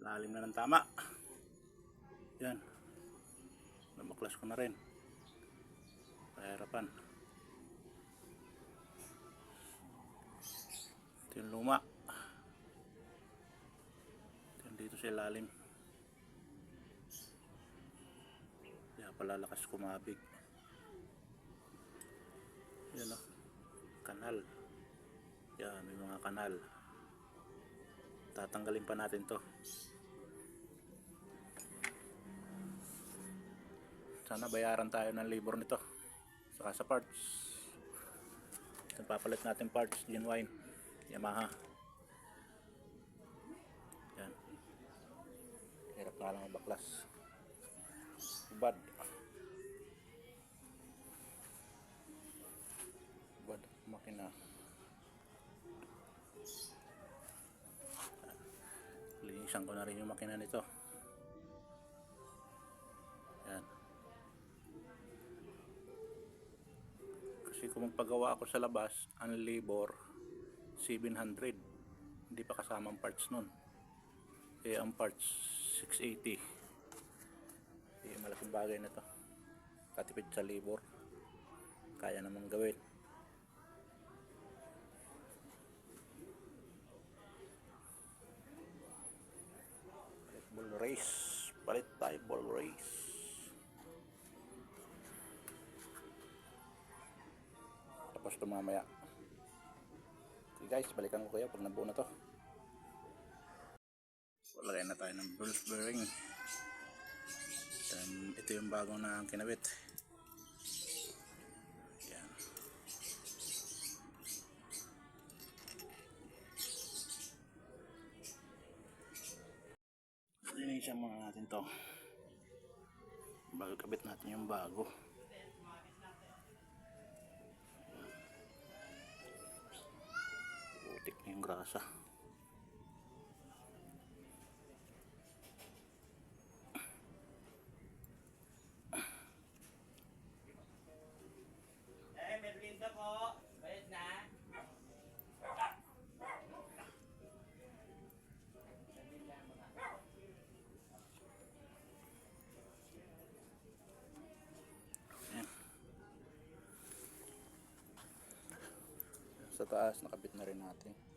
Lalim na ng tama. Yan. Nabaklas ko na rin. Pahirapan. Ito yung luma. Dito sa ilalim. Kaya palalakas kumabig. Yan o. Kanal. Yan, may mga kanal. Tatanggalin pa natin to. Sana bayaran tayo ng labor nito. Saka sa parts. Ito papalit natin parts. Genuine. Yamaha. Yan. Hirap na lang ang baklas. Ubad. Ubad. Makina. Linisan ko na rin yung makina nito. Yan. Kasi kung magpagawa ako sa labas, ang labor 700. Hindi pa kasama ang parts nun. Kaya ang parts 680. Kaya malaking bagay na to. Katipid sa labor. Kaya naman gawin. Ball race. Palit tayo ball race. Tapos ito mamaya. Okay guys, balikan ko kayo pag nabuo na to. Lagay na tayo ng ball bearing. Then, ito yung bago na kinabit. Yan. Linisan muna natin to. Bago kabit natin yung bago. Putik na yung grasa. Merlinda po. Bayad na. Sa taas nakabit na rin natin.